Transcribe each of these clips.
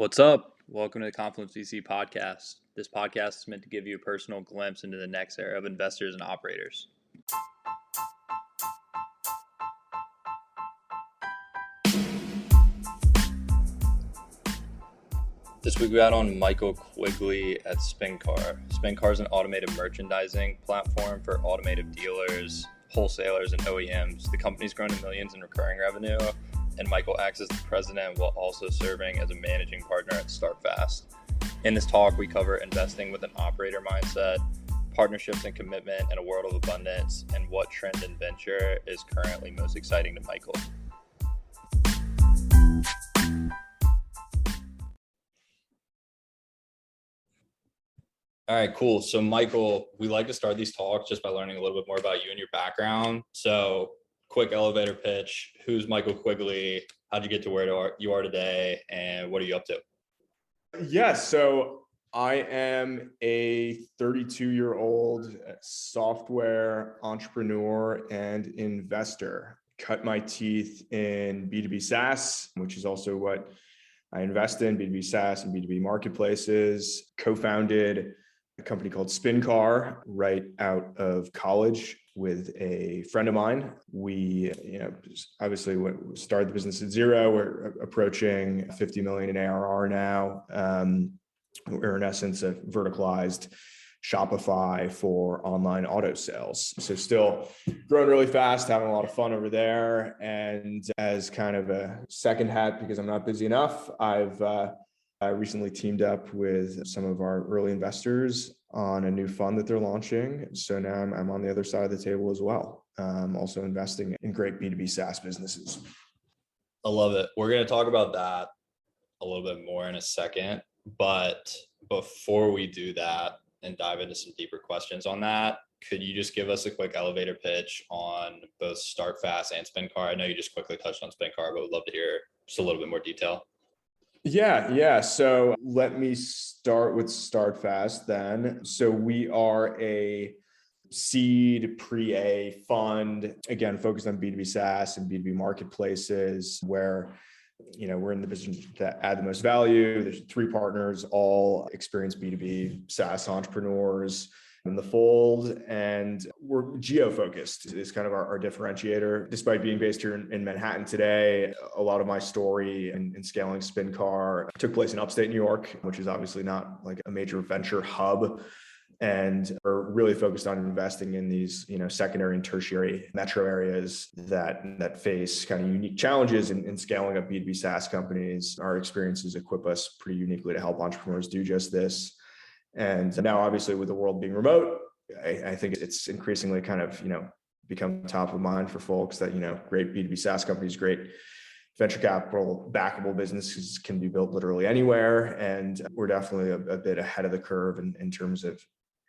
What's up? Welcome to the Confluence.VC podcast. This podcast is meant to give you a personal glimpse into the next era of investors and operators. This week we had on Michael Quigley at SpinCar. SpinCar is an automated merchandising platform for automotive dealers, wholesalers, and OEMs. The company's grown to millions in recurring revenue, and Michael acts as the president while also serving as a managing partner at StartFast. In this talk, we cover investing with an operator mindset, partnerships and commitment in a world of abundance, and what trend and venture is currently most exciting to Michael. All right, cool. So Michael, we like to start these talks just by learning a little bit more about you and your background. So quick elevator pitch. Who's Michael Quigley? How'd you get to where you are today? And what are you up to? Yeah, so I am a 32-year-old software entrepreneur and investor. Cut my teeth in B2B SaaS, which is also what I invest in, B2B SaaS and B2B marketplaces. Co-founded a company called SpinCar right out of college with a friend of mine. We, obviously started the business at zero. We're approaching 50 million in ARR now. We're in essence a verticalized Shopify for online auto sales. So still growing really fast, having a lot of fun over there. And as kind of a second hat, because I'm not busy enough, I recently teamed up with some of our early investors on a new fund that they're launching. So now I'm on the other side of the table as well, also investing in great B2B SaaS businesses. I love it. We're going to talk about that a little bit more in a second. But before we do that and dive into some deeper questions on that, could you just give us a quick elevator pitch on both StartFast and SpinCar? I know you just quickly touched on SpinCar, but would love to hear just a little bit more detail. Yeah. So let me start with StartFast then. So we are a seed pre-A fund, again, focused on B2B SaaS and B2B marketplaces where, we're in the business to add the most value. There's 3 partners, all experienced B2B SaaS entrepreneurs in the fold, and we're geo-focused is kind of our differentiator. Despite being based here in Manhattan today, a lot of my story in scaling SpinCar took place in upstate New York, which is obviously not like a major venture hub, and are really focused on investing in these, secondary and tertiary metro areas that face kind of unique challenges in scaling up B2B SaaS companies. Our experiences equip us pretty uniquely to help entrepreneurs do just this. And now, obviously, with the world being remote, I think it's increasingly kind of, become top of mind for folks that, great B2B SaaS companies, great venture capital backable businesses can be built literally anywhere. And we're definitely a bit ahead of the curve in terms of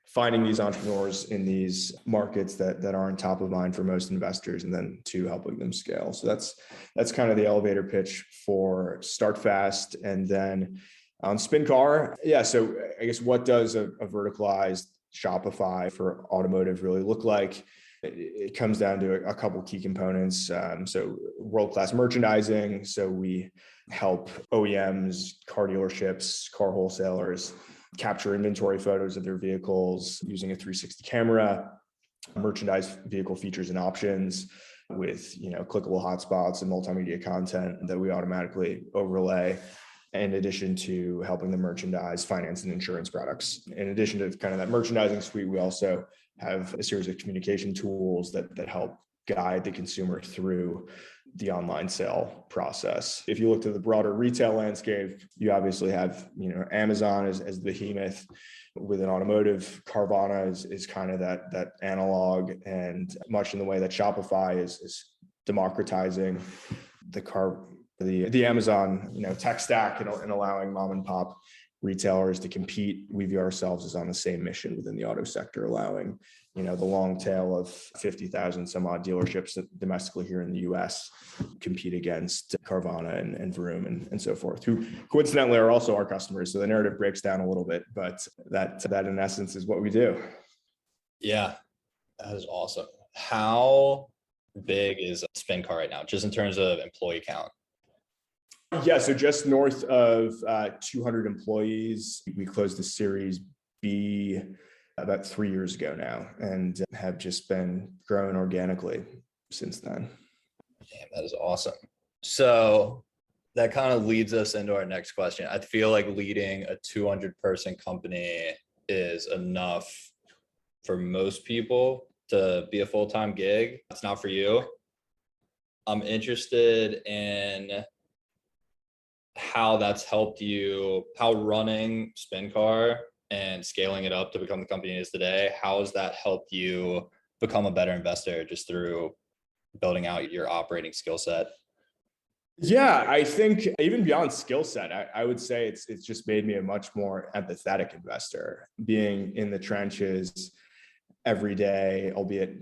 finding these entrepreneurs in these markets that aren't top of mind for most investors, and then to helping them scale. So that's kind of the elevator pitch for StartFast. And then on SpinCar, so I guess what does a verticalized Shopify for automotive really look like? It comes down to a couple key components. So world-class merchandising. So we help OEMs, car dealerships, car wholesalers capture inventory photos of their vehicles using a 360 camera, merchandise vehicle features and options with, clickable hotspots and multimedia content that we automatically overlay, in addition to helping them merchandise finance and insurance products. In addition to kind of that merchandising suite, we also have a series of communication tools that help guide the consumer through the online sale process. If you look to the broader retail landscape, you obviously have, Amazon as the behemoth within automotive. Carvana is kind of that analog, and much in the way that Shopify is democratizing the Amazon, tech stack and allowing mom and pop retailers to compete. We view ourselves as on the same mission within the auto sector, allowing, the long tail of 50,000 some odd dealerships that domestically here in the US compete against Carvana and Vroom and so forth, who coincidentally are also our customers. So the narrative breaks down a little bit, but that in essence is what we do. Yeah, that is awesome. How big is SpinCar right now, just in terms of employee count? Yeah, so just north of 200 employees. We closed the Series B about 3 years ago now, and have just been growing organically since then. Damn, that is awesome. So that kind of leads us into our next question. I feel like leading a 200-person company is enough for most people to be a full-time gig. It's not for you. I'm interested in how that's helped you, how running SpinCar and scaling it up to become the company it is today, how has that helped you become a better investor just through building out your operating skill set? Yeah, I think even beyond skill set, I would say it's just made me a much more empathetic investor. Being in the trenches every day, albeit,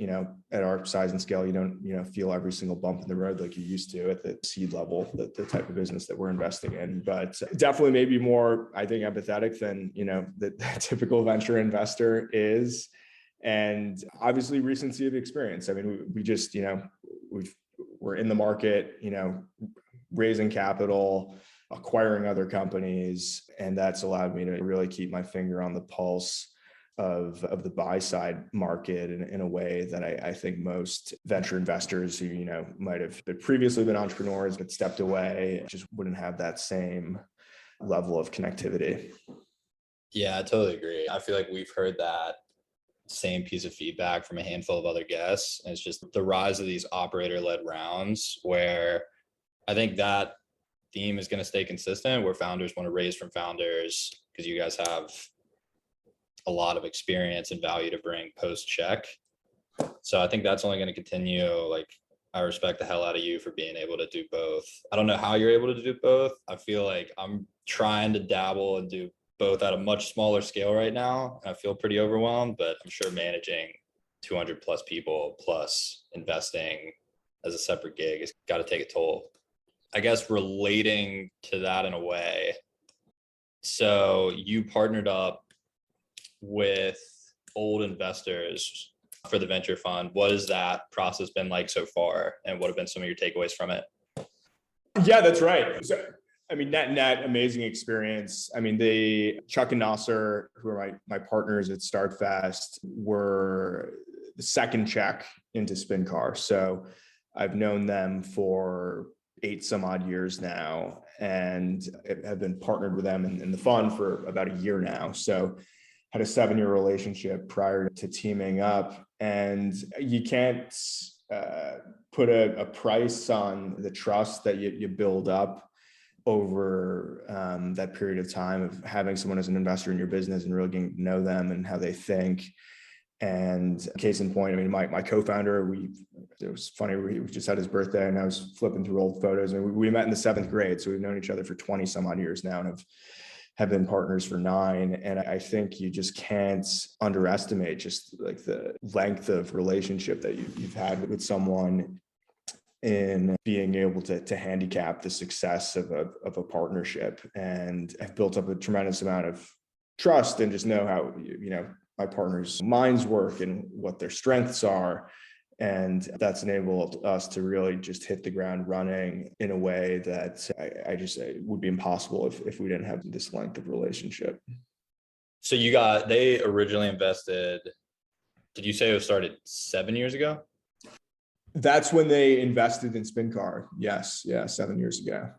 at our size and scale, you don't, feel every single bump in the road like you used to at the seed level, the type of business that we're investing in. But definitely maybe more, I think, empathetic than, the typical venture investor is. And obviously recency of experience. I mean, we just, we're in the market, raising capital, acquiring other companies. And that's allowed me to really keep my finger on the pulse of the buy side market in a way that I think most venture investors who, might have previously been entrepreneurs but stepped away just wouldn't have that same level of connectivity. Yeah, I totally agree. I feel like we've heard that same piece of feedback from a handful of other guests. And it's just the rise of these operator-led rounds where I think that theme is going to stay consistent, where founders want to raise from founders because you guys have a lot of experience and value to bring post check. So I think that's only going to continue. Like, I respect the hell out of you for being able to do both. I don't know how you're able to do both. I feel like I'm trying to dabble and do both at a much smaller scale right now. I feel pretty overwhelmed, but I'm sure managing 200 plus people plus investing as a separate gig has got to take a toll. I guess relating to that in a way. So you partnered up with old investors for the venture fund. What has that process been like so far? And what have been some of your takeaways from it? Yeah, that's right. So, I mean, net amazing experience. I mean, Chuck and Nasser, who are my partners at StartFast, were the second check into SpinCar. So I've known them for 8 some odd years now, and have been partnered with them in the fund for about a year now. So had a 7-year relationship prior to teaming up, and you can't put a price on the trust that you build up over that period of time of having someone as an investor in your business and really getting to know them and how they think. And case in point, I mean, my co-founder, it was funny, we just had his birthday and I was flipping through old photos, and we met in the 7th grade. So we've known each other for 20 some odd years now and have been partners for 9. And I think you just can't underestimate just like the length of relationship that you've had with someone in being able to handicap the success of a partnership. And I've built up a tremendous amount of trust and just know how, my partners' minds work and what their strengths are. And that's enabled us to really just hit the ground running in a way that I just would be impossible if we didn't have this length of relationship. So they originally invested, did you say it was started 7 years ago? That's when they invested in SpinCar. Yes. Yeah. 7 years ago.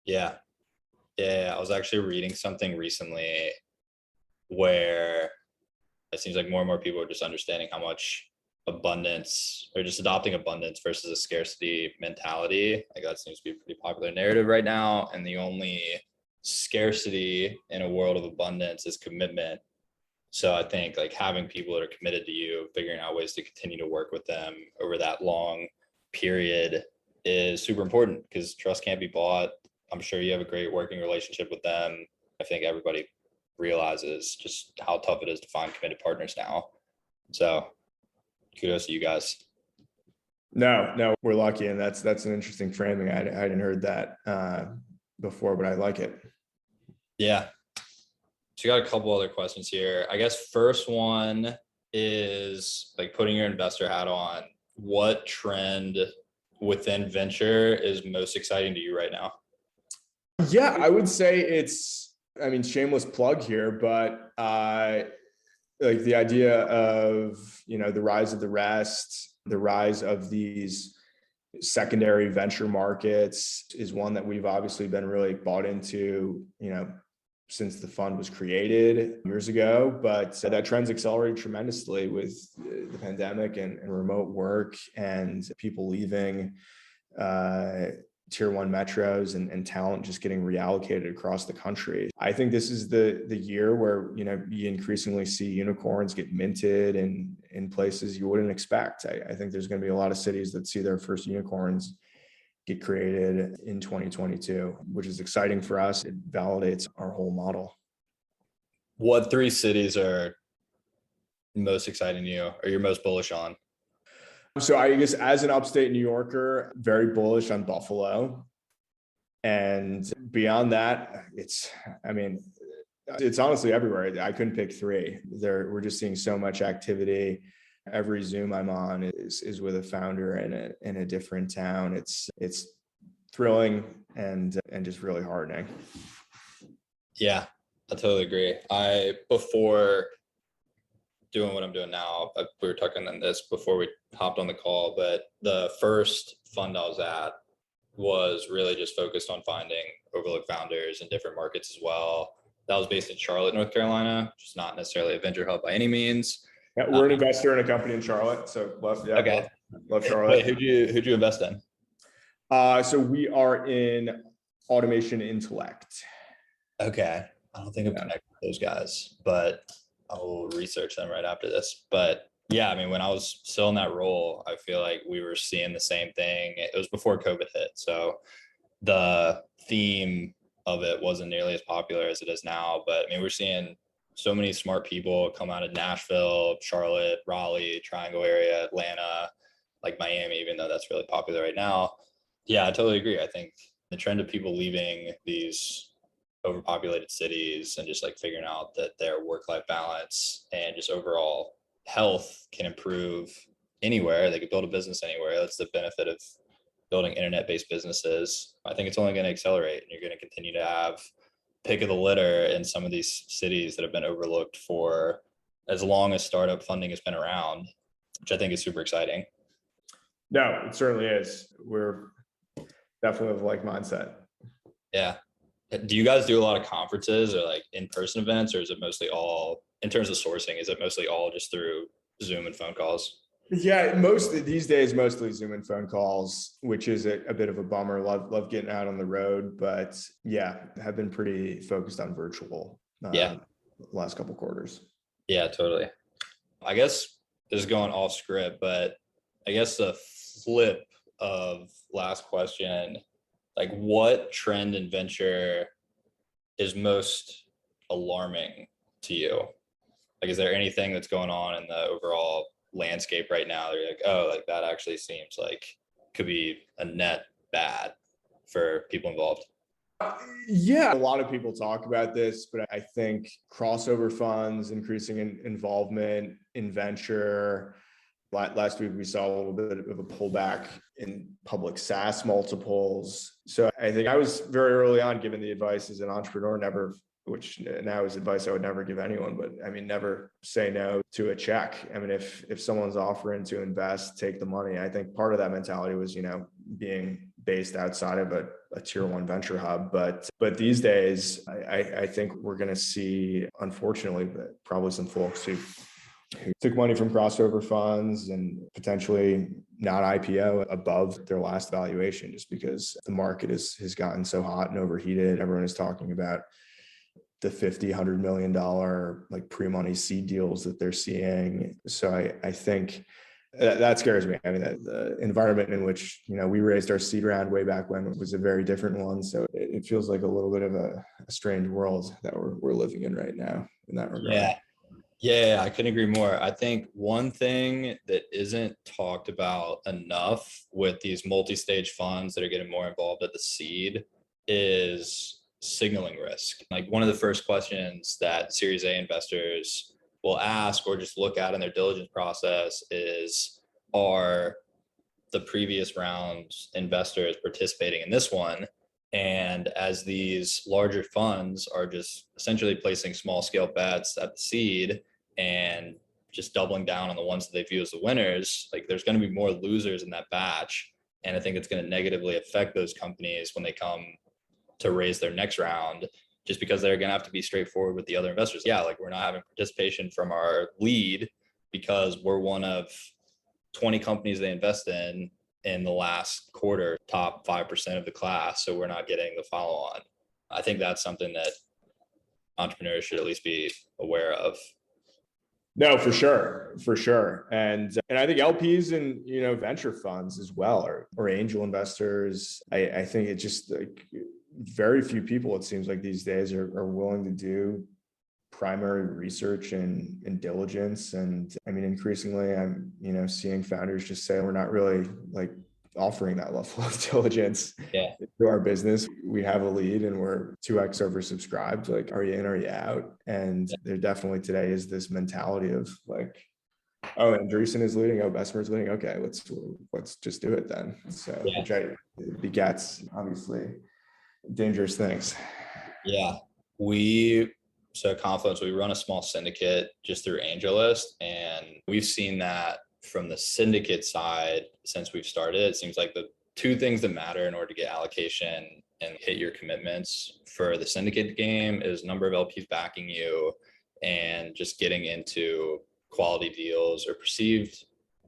Yeah. I was actually reading something recently where it seems like more and more people are just understanding how much abundance, or just adopting abundance versus a scarcity mentality. Like, that seems to be a pretty popular narrative right now. And the only scarcity in a world of abundance is commitment. So I think like having people that are committed to you, figuring out ways to continue to work with them over that long period is super important, because trust can't be bought. I'm sure you have a great working relationship with them. I think everybody realizes just how tough it is to find committed partners now. So kudos to you guys. No, we're lucky. And that's an interesting framing. I hadn't heard that before, but I like it. Yeah. So you got a couple other questions here. I guess first one is like putting your investor hat on. What trend within venture is most exciting to you right now? Yeah, I would say I mean, shameless plug here, but like the idea of, the rise of the rest, the rise of these secondary venture markets is one that we've obviously been really bought into, since the fund was created years ago. But that trend's accelerated tremendously with the pandemic and remote work and people leaving tier one metros and talent just getting reallocated across the country. I think this is the year where, you increasingly see unicorns get minted in places you wouldn't expect. I think there's going to be a lot of cities that see their first unicorns get created in 2022, which is exciting for us. It validates our whole model. What three cities are most exciting to you or you're most bullish on? So I guess as an upstate New Yorker, very bullish on Buffalo. And beyond that, it's honestly everywhere. I couldn't pick three. We're just seeing so much activity. Every Zoom I'm on is with a founder in a different town. It's thrilling and just really heartening. Yeah, I totally agree. Before doing what I'm doing now, we were talking on this before we hopped on the call, but the first fund I was at was really just focused on finding overlooked founders in different markets as well. That was based in Charlotte, North Carolina, which is not necessarily a venture hub by any means. Yeah, we're an investor in a company in Charlotte, so love Charlotte. Wait, who'd you invest in? So we are in Automation Intellect. Okay, I don't think I've connected with those guys, but I'll research them right after this. But yeah, I mean, when I was still in that role, I feel like we were seeing the same thing. It was before COVID hit, so the theme of it wasn't nearly as popular as it is now. But I mean, we're seeing so many smart people come out of Nashville, Charlotte, Raleigh, Triangle area, Atlanta, like Miami, even though that's really popular right now. Yeah, I totally agree. I think the trend of people leaving these overpopulated cities and just like figuring out that their work-life balance and just overall health can improve anywhere. They could build a business anywhere. That's the benefit of building internet-based businesses. I think it's only going to accelerate, and you're going to continue to have pick of the litter in some of these cities that have been overlooked for as long as startup funding has been around, which I think is super exciting. No, it certainly is. We're definitely of like mindset. Yeah. Do you guys do a lot of conferences or like in-person events, or is it mostly all, in terms of sourcing, is it mostly all just through Zoom and phone calls? Yeah, these days, mostly Zoom and phone calls, which is a bit of a bummer. Love getting out on the road, but yeah, have been pretty focused on virtual. Last couple quarters. Yeah, totally. I guess this is going off script, but I guess the flip of last question, like what trend in venture is most alarming to you? Like, is there anything that's going on in the overall landscape right now that you're like, oh, like that actually seems like could be a net bad for people involved? Yeah, a lot of people talk about this, but I think crossover funds, increasing involvement in venture. Last week, we saw a little bit of a pullback in public SaaS multiples. So I think I was very early on given the advice as an entrepreneur, which now is advice I would never give anyone, but I mean, never say no to a check. I mean, if someone's offering to invest, take the money. I think part of that mentality was, being based outside of a tier one venture hub. But these days, I think we're going to see, unfortunately, probably some folks who took money from crossover funds and potentially not IPO above their last valuation, just because the market has gotten so hot and overheated. Everyone is talking about the $50-100 million like pre-money seed deals that they're seeing. So I think that scares me. I mean, the environment in which, we raised our seed round way back when was a very different one. So it feels like a little bit of a strange world that we're living in right now in that regard. Yeah, I couldn't agree more. I think one thing that isn't talked about enough with these multi-stage funds that are getting more involved at the seed is signaling risk. Like one of the first questions that Series A investors will ask or just look at in their diligence process is, are the previous round investors participating in this one? And as these larger funds are just essentially placing small scale bets at the seed and just doubling down on the ones that they view as the winners, like there's going to be more losers in that batch. And I think it's going to negatively affect those companies when they come to raise their next round, just because they're going to have to be straightforward with the other investors. Yeah, like we're not having participation from our lead because we're one of 20 companies they invest in the last quarter, top 5% of the class. So we're not getting the follow on. I think that's something that entrepreneurs should at least be aware of. No, for sure. And I think LPs and, venture funds as well, or angel investors. I think it just like very few people, it seems like these days are willing to do primary research and diligence. And I mean, increasingly I'm, seeing founders just say, we're not really like offering that level of diligence to our business. We have a lead and we're 2x oversubscribed. Like, are you in, are you out? And there definitely today is this mentality of like, oh, Andreessen is leading, oh, Bessemer's leading. Okay, let's just do it then. So which begets obviously dangerous things. Yeah. So at Confluence, we run a small syndicate just through AngelList, and we've seen that from the syndicate side since we've started. It seems like the two things that matter in order to get allocation and hit your commitments for the syndicate game is number of LPs backing you and just getting into quality deals or perceived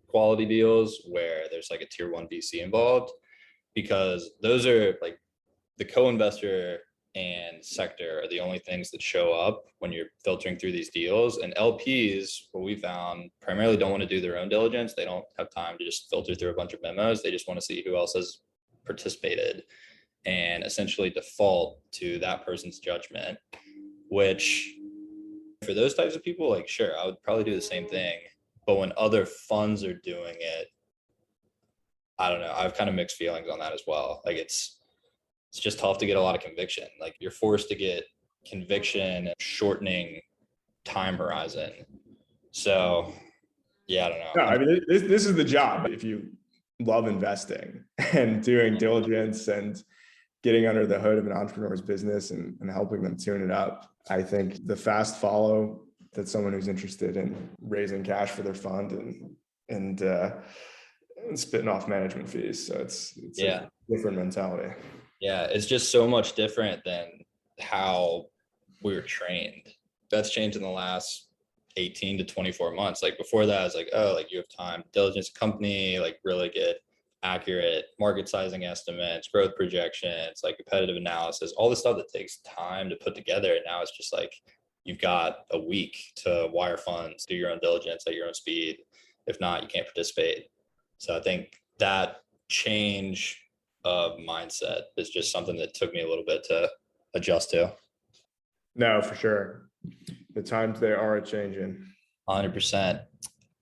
quality deals where there's like a tier 1 VC involved, because those are like the co-investor and sector are the only things that show up when you're filtering through these deals. And LPs, what we found, primarily don't want to do their own diligence. They don't have time to just filter through a bunch of memos. They just want to see who else has participated and essentially default to that person's judgment, which for those types of people, like, sure, I would probably do the same thing. But when other funds are doing it, I don't know. I have kind of mixed feelings on that as well. Like it's just tough to get a lot of conviction. Like you're forced to get conviction, shortening time horizon. So yeah, I don't know. No, I mean, this is the job. If you love investing and doing diligence and getting under the hood of an entrepreneur's business and helping them tune it up, I think the fast follow that someone who's interested in raising cash for their fund and spitting off management fees. So it's a different mentality. Yeah, it's just so much different than how we were trained. That's changed in the last 18 to 24 months. Like before that, it's like, oh, like you have time to diligence a company, like really get accurate market sizing estimates, growth projections, like competitive analysis, all the stuff that takes time to put together. And now it's just like, you've got a week to wire funds, do your own diligence at your own speed. If not, you can't participate. So I think that change of mindset is just something that took me a little bit to adjust to. No, for sure. The times they are changing. 100%.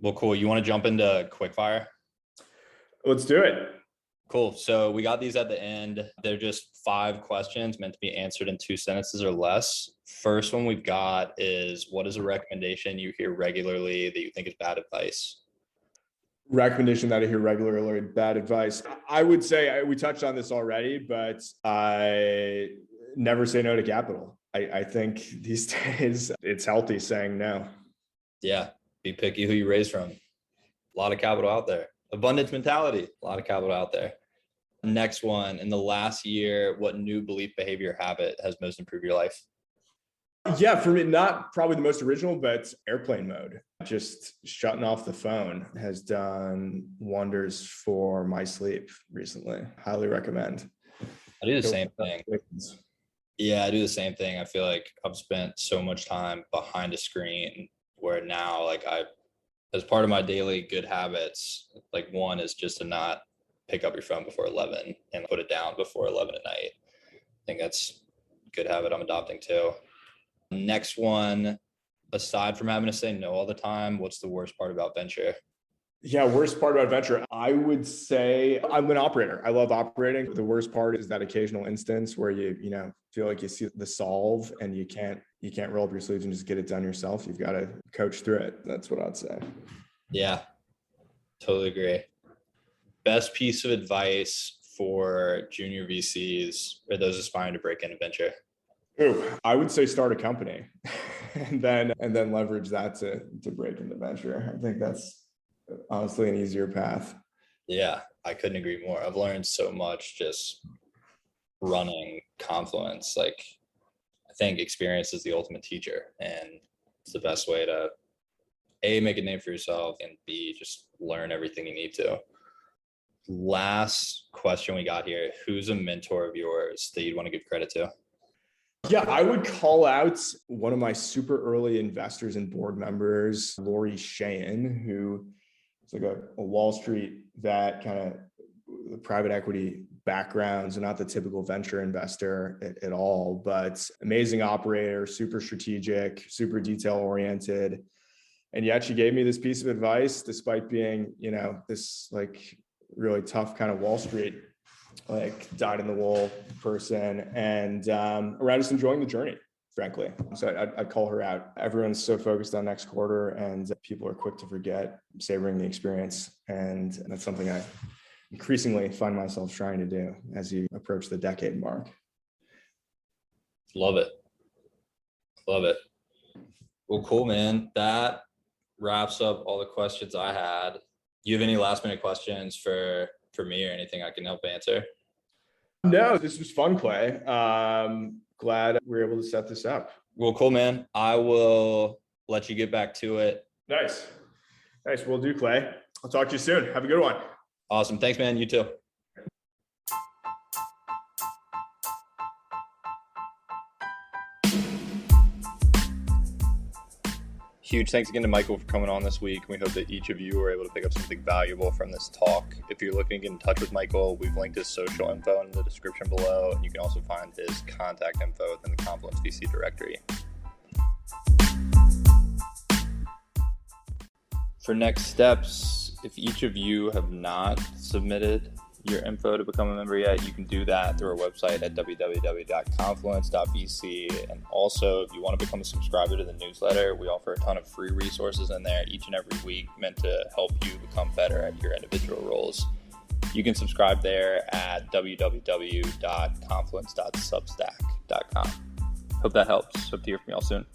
Well, cool. You want to jump into quickfire? Let's do it. Cool. So we got these at the end. They're just 5 questions meant to be answered in 2 sentences or less. First one we've got is, what is a recommendation you hear regularly that you think is bad advice? Recommendation that I hear regularly, bad advice. I would say we touched on this already, but I never say no to capital. I think these days it's healthy saying no. Yeah. Be picky who you raise from. A lot of capital out there. Abundance mentality. A lot of capital out there. Next one, in the last year, what new belief, behavior, habit has most improved your life? Yeah, for me, not probably the most original, but airplane mode. Just shutting off the phone has done wonders for my sleep recently. Highly recommend. I do the same thing. Yeah, I do the same thing. I feel like I've spent so much time behind a screen where now, like as part of my daily good habits, like one is just to not pick up your phone before 11 and put it down before 11 at night. I think that's a good habit I'm adopting too. Next one, aside from having to say no all the time, what's the worst part about venture? Yeah, worst part about venture, I would say I'm an operator. I love operating. The worst part is that occasional instance where you feel like you see the solve and you can't roll up your sleeves and just get it done yourself. You've got to coach through it. That's what I'd say. Yeah, totally agree. Best piece of advice for junior VCs or those aspiring to break into venture? Ooh, I would say start a company and then leverage that to break into venture. I think that's honestly an easier path. Yeah, I couldn't agree more. I've learned so much just running Confluence. Like, I think experience is the ultimate teacher, and it's the best way to A, make a name for yourself, and B, just learn everything you need to. Last question we got here. Who's a mentor of yours that you'd want to give credit to? Yeah, I would call out one of my super early investors and board members, Lori Sheehan, who is like a Wall Street vet, kind of private equity background, so not the typical venture investor at all, but amazing operator, super strategic, super detail oriented. And yet she gave me this piece of advice, despite being, this like really tough kind of Wall Street, like dyed in the wool person, and around just enjoying the journey, frankly. So I'd call her out. Everyone's so focused on next quarter, and people are quick to forget savoring the experience. And that's something I increasingly find myself trying to do as you approach the decade mark. Love it. Love it. Well, cool, man. That wraps up all the questions I had. Do you have any last minute questions for me or anything I can help answer? No, this was fun, Clay. Glad we were able to set this up. Well, cool, man. I will let you get back to it. Nice. Will do, Clay. I'll talk to you soon. Have a good one. Awesome. Thanks, man. You too. Huge thanks again to Michael for coming on this week. We hope that each of you were able to pick up something valuable from this talk. If you're looking to get in touch with Michael, we've linked his social info in the description below, and you can also find his contact info within the Confluence.VC directory. For next steps, if each of you have not submitted your info to become a member yet, you can do that through our website at www.confluence.vc. And also, if you want to become a subscriber to the newsletter, we offer a ton of free resources in there each and every week meant to help you become better at your individual roles. You can subscribe there at www.confluence.substack.com. Hope that helps. Hope to hear from y'all soon.